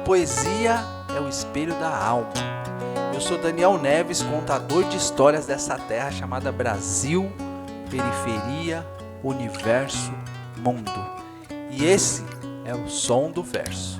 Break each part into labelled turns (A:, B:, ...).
A: poesia é o espelho da alma. Eu sou Daniel Neves, contador de histórias dessa terra chamada Brasil, periferia, universo, mundo. E esse é o som do verso.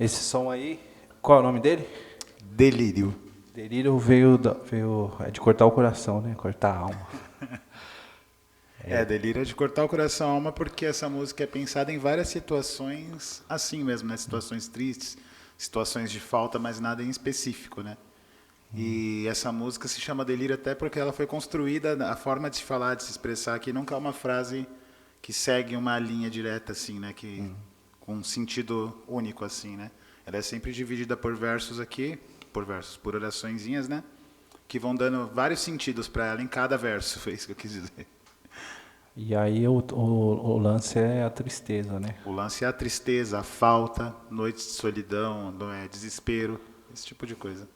A: Esse som aí, qual é o nome dele?
B: Delírio.
A: Delírio veio é de cortar o coração, né? Cortar a alma.
B: Delírio é de cortar o coração, a alma, porque essa música é pensada em várias situações assim mesmo, né? Situações tristes, situações de falta, mas nada em específico, né? E essa música se chama Delírio até porque ela foi construída, a forma de se falar, de se expressar aqui, nunca é uma frase que segue uma linha direta, assim, né? Com um sentido único, assim, né? Ela é sempre dividida por versos aqui, por oraçõezinhas, né? Que vão dando vários sentidos para ela em cada verso, foi isso que eu quis dizer.
A: E aí o lance é a tristeza, né?
B: O lance é a tristeza, a falta, noites de solidão, desespero, esse tipo de coisa.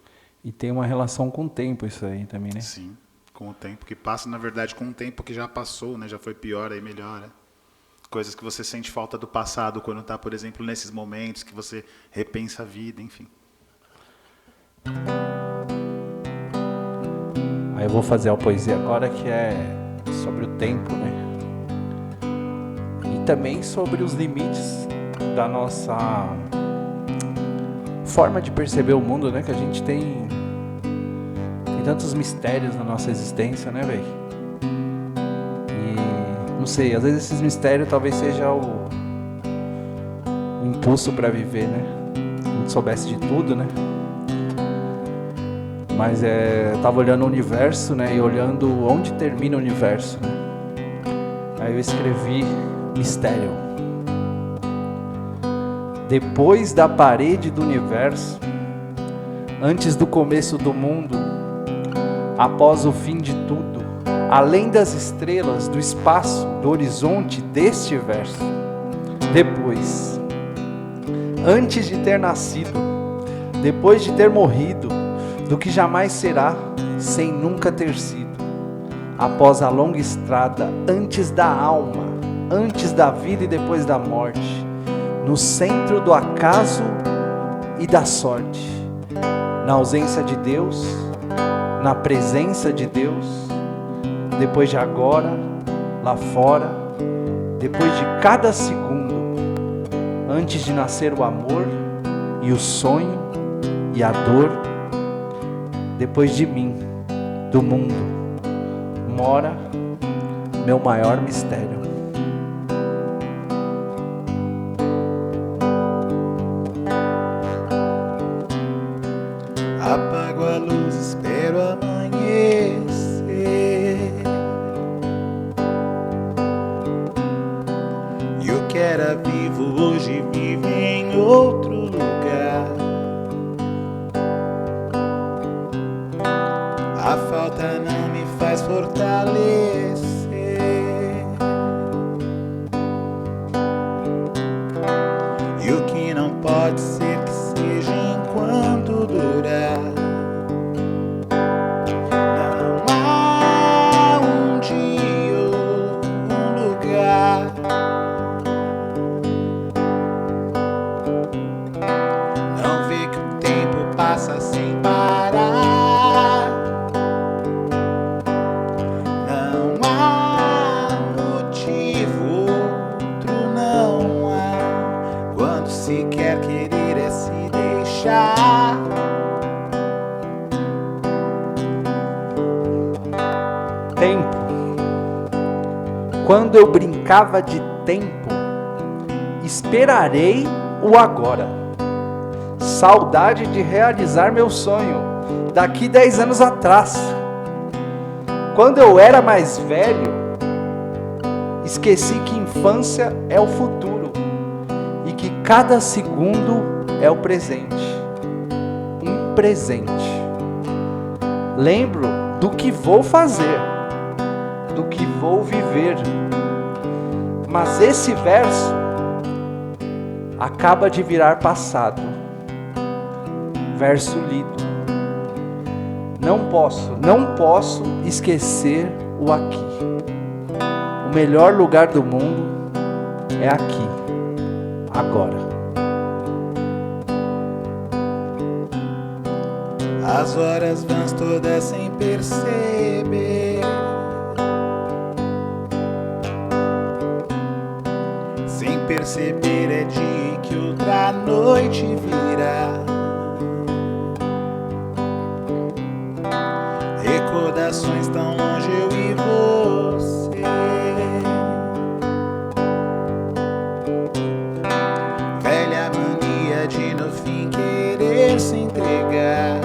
A: E tem uma relação com o tempo isso aí também, né?
B: Sim, com o tempo que passa, na verdade, com o tempo que já passou, né? Já foi pior, aí melhora. Coisas que você sente falta do passado quando está, por exemplo, nesses momentos que você repensa a vida, enfim.
A: Aí eu vou fazer a poesia agora que é sobre o tempo, né? E também sobre os limites da nossa forma de perceber o mundo, né? Que a gente tem tantos mistérios na nossa existência, né, velho? Não sei, às vezes esses mistérios talvez seja o impulso para viver, né? Se a gente soubesse de tudo, né? Mas eu tava olhando o universo, né? E olhando onde termina o universo, né? Aí eu escrevi mistério. Depois da parede do universo, antes do começo do mundo, após o fim de tudo, além das estrelas, do espaço, do horizonte deste verso. Depois, antes de ter nascido, depois de ter morrido, do que jamais será, sem nunca ter sido. Após a longa estrada, antes da alma, antes da vida e depois da morte, no centro do acaso e da sorte, na ausência de Deus, na presença de Deus, depois de agora, lá fora, depois de cada segundo, antes de nascer o amor e o sonho e a dor, depois de mim, do mundo, mora meu maior mistério.
B: Apago a luz, espero amanhecer. E o que era vivo hoje vive em outro lugar. A falta não me faz fortalecer. E o que não pode ser que seja enquanto durar. Não há um dia ou um lugar. Não vê que o tempo passa sem parar. Não há motivo, outro não há. Quando se quer querer é se deixar.
A: Tempo. Quando eu brincava de tempo, esperarei o agora. Saudade de realizar meu sonho daqui 10 anos atrás. Quando eu era mais velho, esqueci que infância é o futuro e que cada segundo é o presente. Um presente. Lembro do que vou fazer, do que vou viver, Mas esse verso acaba de virar passado. Verso lido. Não posso esquecer o aqui. O melhor lugar do mundo é aqui, agora.
B: As horas vão todas sem perceber. Sem perceber é dia que outra noite virá. Recordações tão longe eu e você. Velha mania de no fim querer se entregar.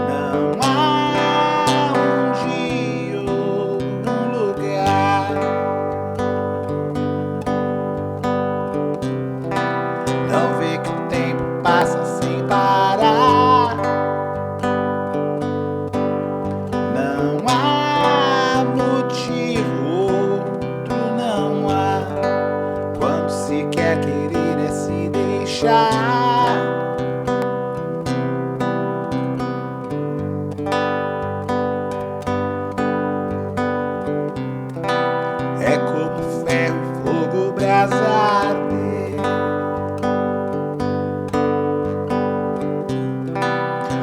B: Não há um dia ou um lugar. Não vê que o tempo passa sem parar. Não há motivo, outro não há. Quando se quer querer é se deixar. É como ferro e fogo, brasa arder.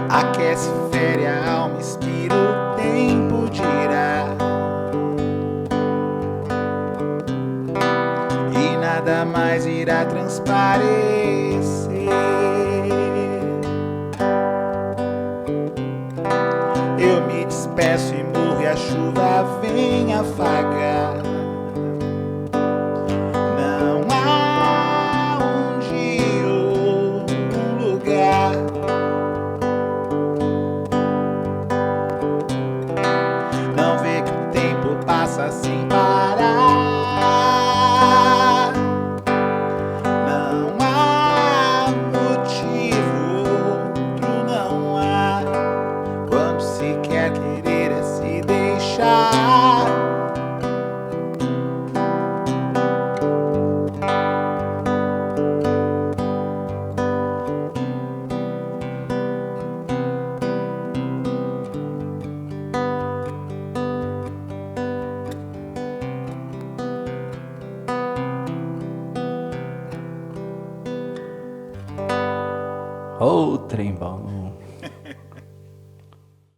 B: Aquece, fere a alma, inspira, o tempo dirá. E nada mais irá transparecer. Eu me despeço e morro e a chuva vem afagar. Não há um dia ou um lugar. Não vê que o tempo passa sem parar. Não há motivo, outro não há. Quando se quer querer é se deixar.
A: Oh, trem bom.